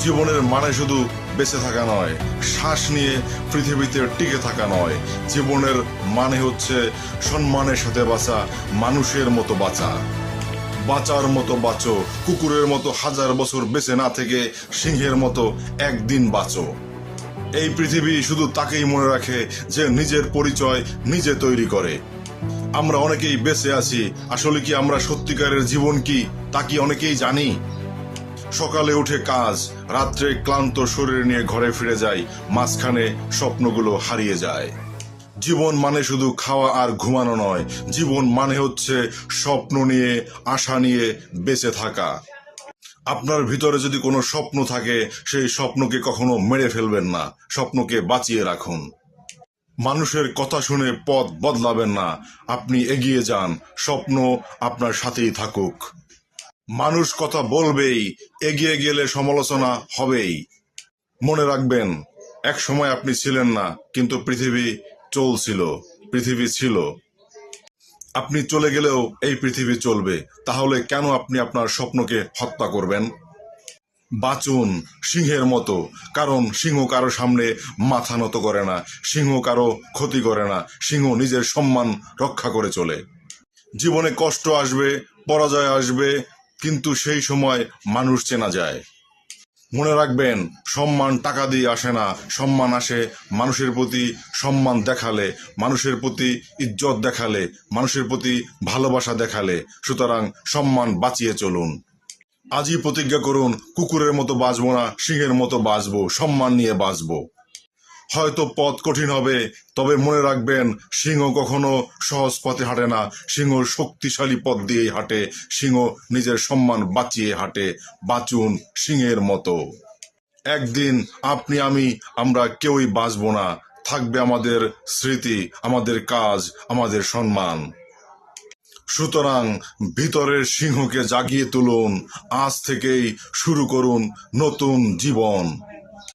জীবনের মানে শুধু বেঁচে থাকা নয়, শ্বাস নিয়ে পৃথিবীতে টিকে থাকা নয়। জীবনের মানে হচ্ছে সম্মানের সাথে বাঁচা, মানুষের মতো বাঁচা। বাঁচার মতো বাঁচো, কুকুরের মতো 1000 বছর বেঁচে না থেকে সিংহের মতো একদিন বাঁচো। এই পৃথিবী শুধু তাকেই মনে রাখে যে নিজের পরিচয় নিজে তৈরি করে। আমরা অনেকেই বেঁচে আছি, আসলে কি আমরা সত্যিকারের জীবন কি তা কি অনেকেই জানি? সকালে উঠে কাজ, রাত্রে ক্লান্ত শরীর নিয়ে ঘরে ফিরে যাই, মাঝখানে স্বপ্নগুলো হারিয়ে যায়। জীবন মানে শুধু খাওয়া আর ঘুমানো নয়, জীবন মানে হচ্ছে স্বপ্ন নিয়ে, আশা নিয়ে বেঁচে থাকা। আপনার ভিতরে যদি কোনো স্বপ্ন থাকে, সেই স্বপ্নকে কখনো মেরে ফেলবেন না, স্বপ্নকে বাঁচিয়ে রাখুন। মানুষের কথা শুনে পথ বদলাবেন না, আপনি এগিয়ে যান, স্বপ্ন আপনার সাথেই থাকুক। মানুষ কথা বলবেই, এগিয়ে গেলে সমালোচনা হবেই। মনে রাখবেন, এক সময় আপনি ছিলেন না, কিন্তু পৃথিবী চলছিল, পৃথিবী ছিল। আপনি চলে গেলেও এই পৃথিবী চলবে, তাহলে কেন আপনি আপনার স্বপ্নকে হত্যা করবেন? বাঁচুন সিংহের মতো, কারণ সিংহ কারো সামনে মাথা নত করে না, সিংহ কারো ক্ষতি করে না, সিংহ নিজের সম্মান রক্ষা করে চলে। জীবনে কষ্ট আসবে, পরাজয় আসবে, কিন্তু সেই সময় মানুষ চেনা যায়। মনে রাখবেন, সম্মান টাকা দিয়ে আসে না, সম্মান আসে মানুষের প্রতি সম্মান দেখালে, মানুষের প্রতি ইজ্জত দেখালে, মানুষের প্রতি ভালোবাসা দেখালে। সুতরাং সম্মান বাঁচিয়ে চলুন। আজই প্রতিজ্ঞা করুন, কুকুরের মতো বাঁচবো না, সিংহের মতো বাঁচবো, সম্মান নিয়ে বাঁচবো। হয়তো পথ কঠিন হবে, তবে মনে রাখবেন, সিংহ কখনো সহজ পথে হাঁটে না, সিংহ শক্তিশালী পথ দিয়েই হাঁটে, সিংহ নিজের সম্মান বাঁচিয়ে হাঁটে। বাঁচুন সিংহের মতো। একদিন আপনি আমরা কেউই বাঁচবো না, থাকবে আমাদের স্মৃতি, আমাদের কাজ, আমাদের সম্মান। সুতরাং ভিতরের সিংহকে জাগিয়ে তুলুন, আজ থেকেই শুরু করুন নতুন জীবন।